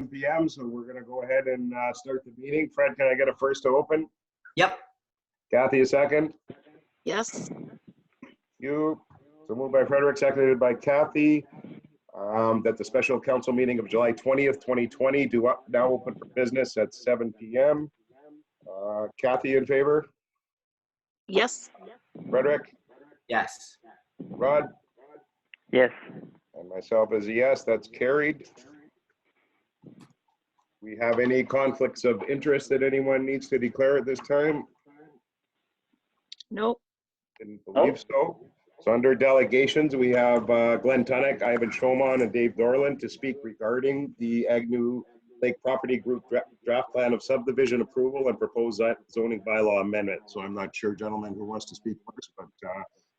p.m. So we're going to go ahead and start the meeting. Fred, can I get a first to open? Yep. Kathy, a second. Yes. You. So moved by Frederick, seconded by Kathy. That the special council meeting of July 20th, 2020 now open for business at 7 p.m. Kathy, in favor? Yes. Frederick? Yes. Rod? Yes. And myself as a yes, that's carried. We have any conflicts of interest that anyone needs to declare at this time? Nope. Didn't believe so. So under delegations, we have Glenn Tunnock, Ivan Shomon, and Dave Dorland to speak regarding the Agnew Lake Property Group draft plan of subdivision approval and proposed zoning bylaw amendment. So I'm not sure, gentlemen, who wants to speak first, but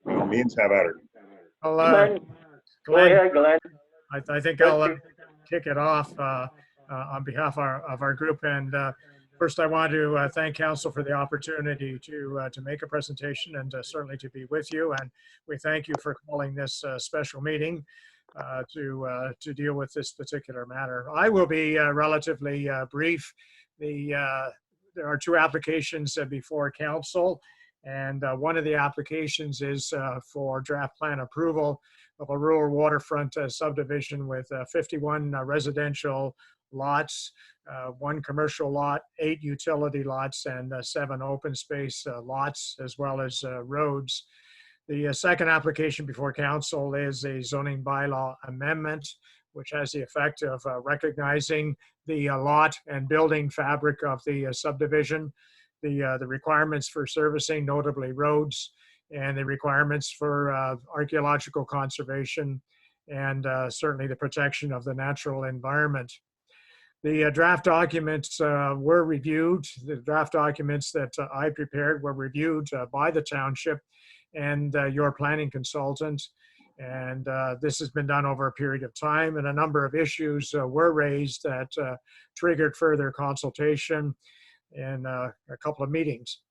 by all means, have at it. Well, Glenn, go Glenn, ahead, Glenn. I think I'll kick it off on behalf of our group. And first, I want to thank council for the opportunity to make a presentation and certainly to be with you. And we thank you for calling this special meeting to deal with this particular matter. I will be relatively brief. There are two applications before council, and one of the applications is for draft plan approval of a rural waterfront subdivision with 51 residential lots, 1 commercial lot, 8 utility lots, and 7 open space lots, as well as roads. The second application before council is a zoning bylaw amendment, which has the effect of recognizing the lot and building fabric of the subdivision, the requirements for servicing, notably roads, and the requirements for archaeological conservation, and certainly the protection of the natural environment. The draft documents were reviewed. The draft documents that I prepared were reviewed by the township and your planning consultant. And this has been done over a period of time, and a number of issues were raised that triggered further consultation in a couple of meetings.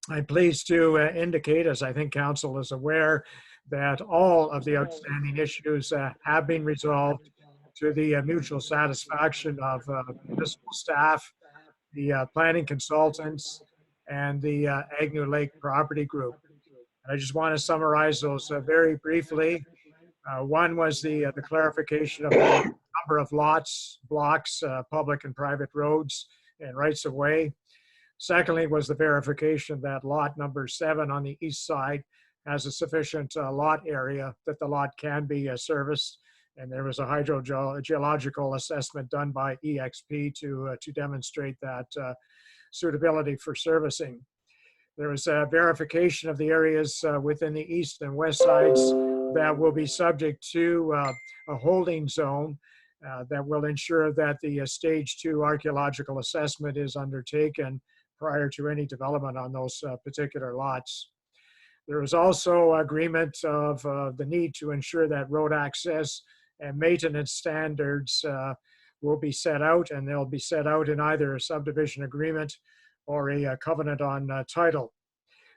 I'm pleased to indicate, as I think council is aware, that all of the outstanding issues have been resolved to the mutual satisfaction of municipal staff, the planning consultants, and the Agnew Lake Property Group. And I just want to summarize those very briefly. One was the clarification of the number of lots, blocks, public and private roads, and rights of way. Secondly was the verification that lot number 7 on the east side has a sufficient lot area that the lot can be serviced. And there was a hydrogeological assessment done by EXP to demonstrate that suitability for servicing. There was a verification of the areas within the east and west sides that will be subject to a holding zone that will ensure that the stage 2 archaeological assessment is undertaken prior to any development on those particular lots. There was also agreement of the need to ensure that road access and maintenance standards will be set out, and they'll be set out in either a subdivision agreement or a covenant on title.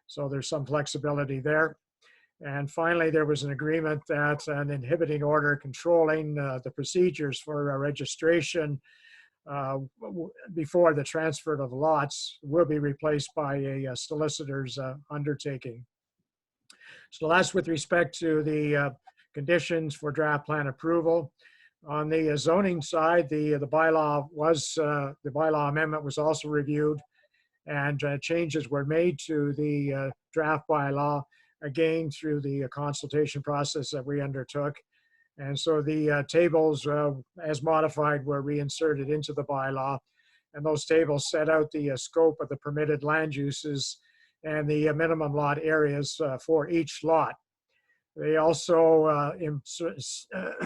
So there's some flexibility there. And finally, there was an agreement that an inhibiting order controlling the procedures for registration before the transfer of lots will be replaced by a solicitor's undertaking. So that's with respect to the conditions for draft plan approval. On the zoning side, the bylaw amendment was also reviewed, and changes were made to the draft bylaw, again through the consultation process that we undertook. And so the tables, as modified, were reinserted into the bylaw, and those tables set out the scope of the permitted land uses and the minimum lot areas for each lot. They also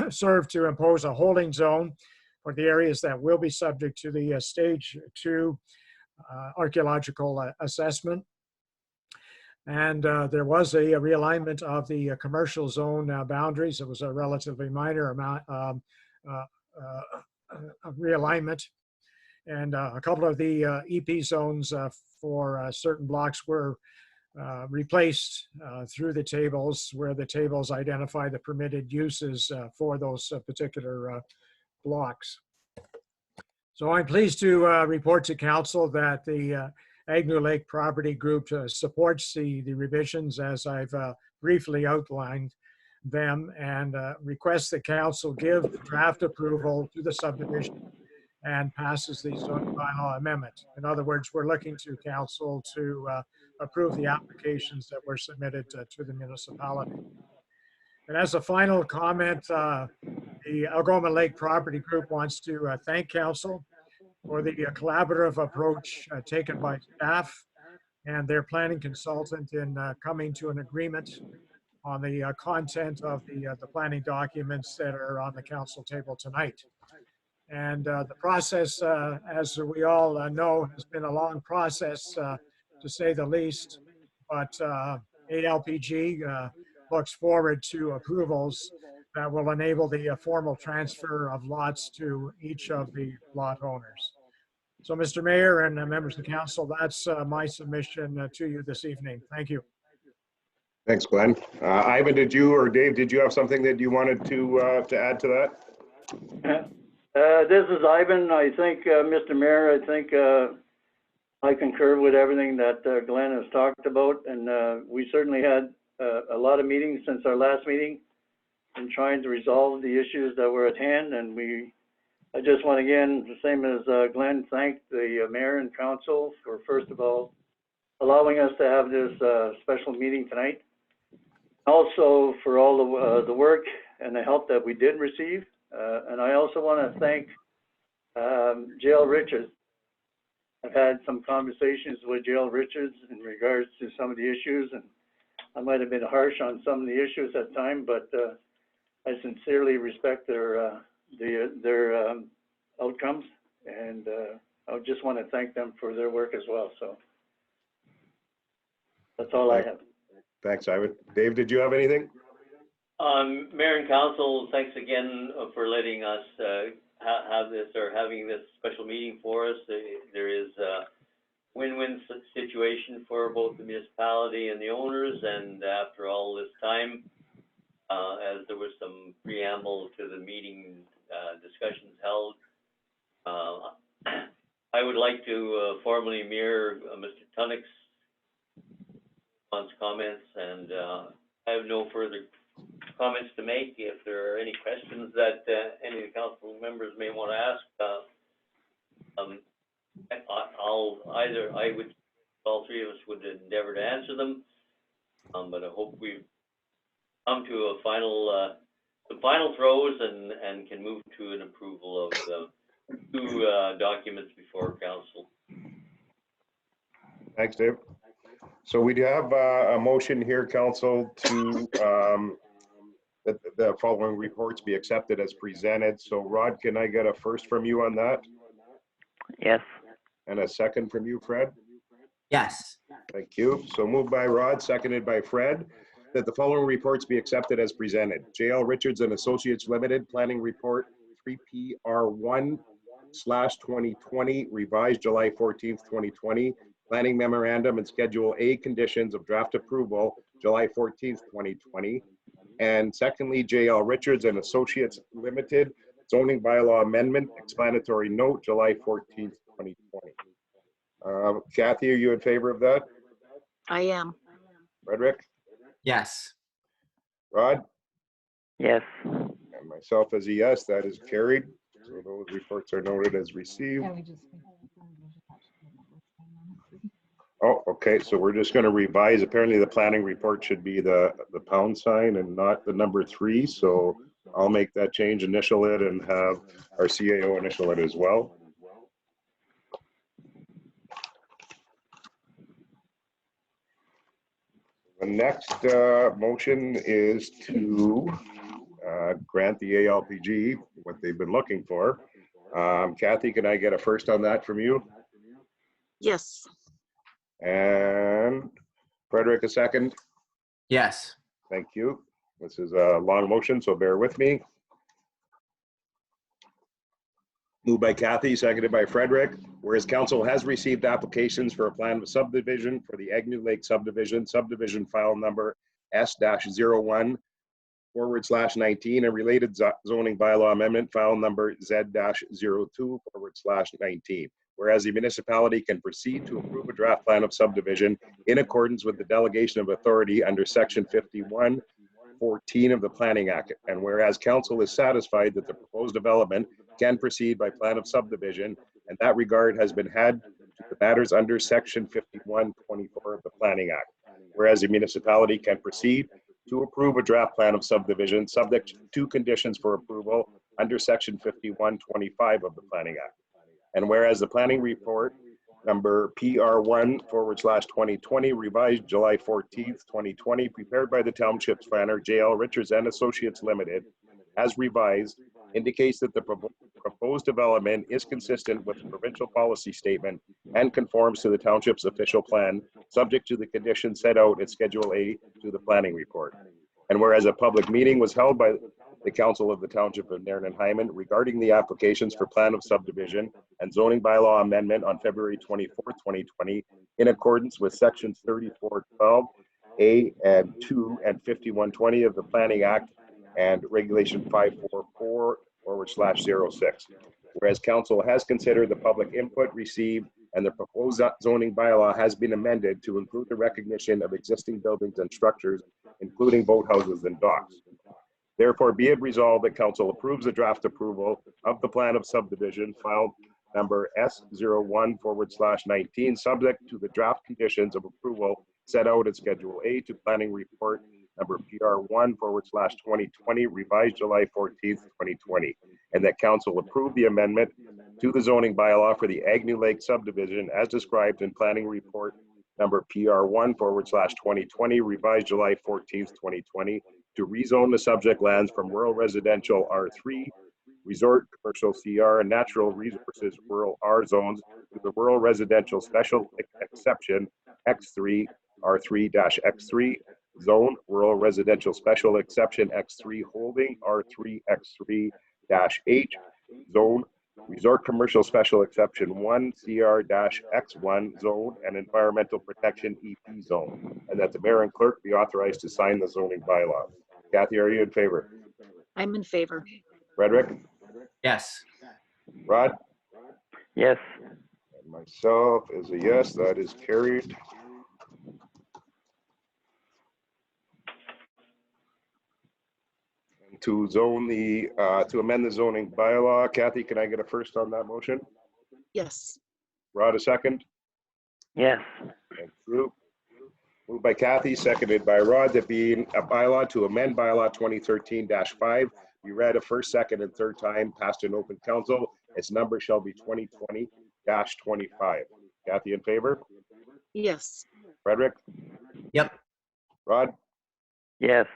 serve to impose a holding zone for the areas that will be subject to the stage 2 archaeological assessment. And there was a realignment of the commercial zone boundaries. It was a relatively minor amount of realignment. And a couple of the EP zones for certain blocks were replaced through the tables, where the tables identify the permitted uses for those particular blocks. So I'm pleased to report to council that the Agnew Lake Property Group supports the revisions as I've briefly outlined them, and requests that council give draft approval to the subdivision and passes the zoning bylaw amendment. In other words, we're looking to council to approve the applications that were submitted to the municipality. And as a final comment, the Algoma Lake Property Group wants to thank council for the collaborative approach taken by staff and their planning consultant in coming to an agreement on the content of the planning documents that are on the council table tonight. And the process, as we all know, has been a long process, to say the least, but ALPG looks forward to approvals that will enable the formal transfer of lots to each of the lot owners. So, Mr. Mayor and members of the council, that's my submission to you this evening. Thank you. Thanks, Glenn. Ivan, did you or Dave, did you have something that you wanted to add to that? This is Ivan. I think, Mr. Mayor, I think I concur with everything that Glenn has talked about, and we certainly had a lot of meetings since our last meeting in trying to resolve the issues that were at hand, and I just want, again, the same as Glenn, thank the mayor and council for, first of all, allowing us to have this special meeting tonight. Also for all the work and the help that we did receive. And I also want to thank JL Richards. I've had some conversations with JL Richards in regards to some of the issues, and I might have been harsh on some of the issues at time, but I sincerely respect their outcomes, and I just want to thank them for their work as well. So that's all I have. Thanks, Ivan. Dave, did you have anything? Mayor and council, thanks again for letting us have this, or having this special meeting for us. There is a win-win situation for both the municipality and the owners, and after all this time, as there was some preamble to the meeting discussions held, I would like to formally mirror Mr. Tunnick's comments, and I have no further comments to make. If there are any questions that any of the council members may want to ask, all three of us would endeavor to answer them. But I hope we've come to a the final throws and can move to an approval of the two documents before council. Thanks, Dave. So we do have a motion here, council, to that the following reports be accepted as presented. So Rod, can I get a first from you on that? Yes. And a second from you, Fred? Yes. Thank you. So moved by Rod, seconded by Fred, that the following reports be accepted as presented. JL Richards and Associates Limited Planning Report 3PR1/2020, revised July 14th, 2020. Planning Memorandum and Schedule A conditions of draft approval, July 14th, 2020. And secondly, JL Richards and Associates Limited Zoning Bylaw Amendment Explanatory Note, July 14th, 2020. Kathy, are you in favor of that? I am. Frederick? Yes. Rod? Yes. And myself as a yes, that is carried. So those reports are noted as received. Oh, okay, so we're just going to revise. Apparently the planning report should be the pound sign and not the number 3. So I'll make that change, initial it, and have our CAO initial it as well. The next motion is to grant the ALPG what they've been looking for. Kathy, can I get a first on that from you? Yes. And Frederick, a second. Yes. Thank you. This is a long motion, so bear with me. Moved by Kathy, seconded by Frederick. Whereas council has received applications for a plan of subdivision for the Agnew Lake subdivision, subdivision file number S-01 Z-19 and related zoning bylaw amendment file number Z-02/19. Whereas the municipality can proceed to approve a draft plan of subdivision in accordance with the delegation of authority under section 51(14) of the Planning Act. And whereas council is satisfied that the proposed development can proceed by plan of subdivision, and that regard has been had to the matters under section 51(24) of the Planning Act. Whereas the municipality can proceed to approve a draft plan of subdivision subject to conditions for approval under section 51(25) of the Planning Act. And whereas the planning report number PR1/2020 revised July 14th, 2020, prepared by the township's planner, J.L. Richards and Associates Limited, as revised, indicates that the proposed development is consistent with the provincial policy statement and conforms to the township's official plan, subject to the conditions set out in Schedule A to the planning report. And whereas a public meeting was held by the Council of the Township of Nairn and Hyman regarding the applications for plan of subdivision and zoning bylaw amendment on February 24, 2020, in accordance with sections 3412A and 2 and 5120 of the Planning Act and Regulation 544/06. Whereas council has considered the public input received and the proposed zoning bylaw has been amended to include the recognition of existing buildings and structures, including boathouses and docks. Therefore, be it resolved that council approves the draft approval of the plan of subdivision file number S01/19, subject to the draft conditions of approval set out in Schedule A to planning report number PR1/2020, revised July 14th, 2020, and that council approve the amendment to the zoning bylaw for the Agnew Lake subdivision as described in planning report number PR1/2020, revised July 14th, 2020, to rezone the subject lands from rural residential R3, resort commercial CR, and natural resources rural R zones to the rural residential special exception X3, R3-X3 zone, rural residential special exception X3 holding, R3, X3-H zone, resort commercial special exception 1, CR-X1 zone, and environmental protection EP zone, and that the mayor and clerk be authorized to sign the zoning bylaw. Kathy, are you in favor? I'm in favor. Frederick? Yes. Rod? Yes. And myself is a yes, that is carried. And to zone the, to amend the zoning bylaw, Kathy, can I get a first on that motion? Yes. Rod, a second? Yes. Thank you. Moved by Kathy, seconded by Rod, that being a bylaw to amend bylaw 2013-5, be read a first, second, and third time, passed in open council. Its number shall be 2020-25. Kathy, in favor? Yes. Frederick? Yep. Rod? Yes.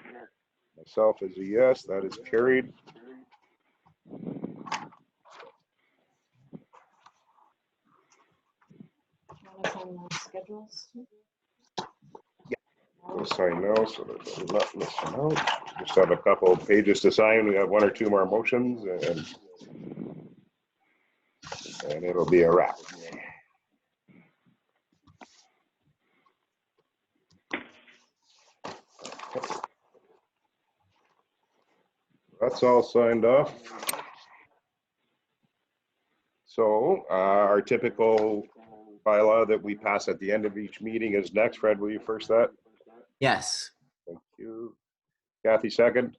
Myself is a yes, that is carried. We'll sign now so that I'm not missing out. Just have a couple of pages to sign. We have one or two more motions and it'll be a wrap. That's all signed off. So our typical bylaw that we pass at the end of each meeting is next. Fred, will you first that? Yes. Thank you. Kathy, second.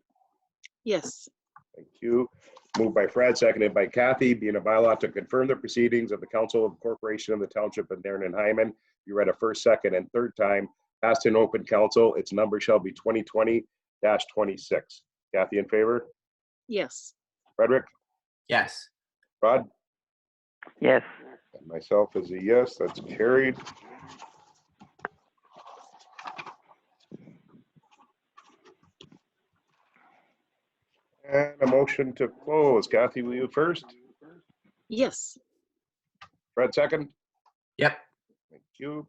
Yes. Thank you. Moved by Fred, seconded by Kathy, being a bylaw to confirm the proceedings of the Council of Corporation of the Township of Nairn and Hyman. You read a first, second, and third time. Passed in open council. Its number shall be 2020-26. Kathy, in favor? Yes. Frederick? Yes. Rod? Yes. And myself is a yes, that's carried. And a motion to close. Kathy, will you first? Yes. Fred, second? Yep. Thank you.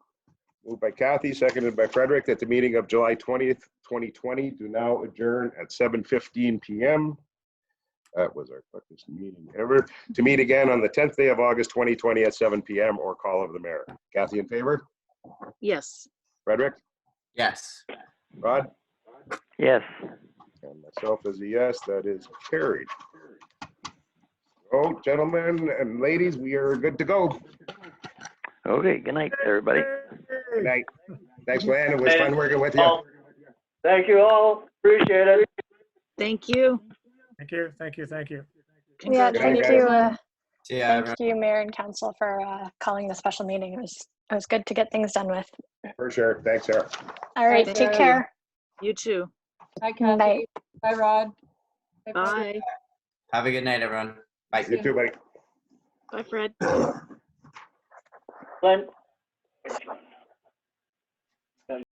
Moved by Kathy, seconded by Frederick, that the meeting of July 20th, 2020 do now adjourn at 7:15 p.m. That was our quickest meeting ever. To meet again on the 10th day of August, 2020 at 7 p.m. or call of the mayor. Kathy, in favor? Yes. Frederick? Yes. Rod? Yes. And myself as a yes, that is carried. Oh, gentlemen and ladies, we are good to go. Okay, good night, everybody. Good night. Thanks, Glenn. It was fun working with you. Paul, Thank you all. Appreciate it. Thank you. Thank you, thank you, thank you. Yeah, Good night, thank guys. you, See ya, everyone. thank you, Mayor and Council, for calling the special meeting. It was good to get things done with. For sure. Thanks, Sarah. All right, Thank take you. care. You too. Bye, Bye. Kathy. Bye, Rod. Bye, Fred. Bye. Have a good night, everyone. Bye. You too, buddy. Bye, Fred. Glenn?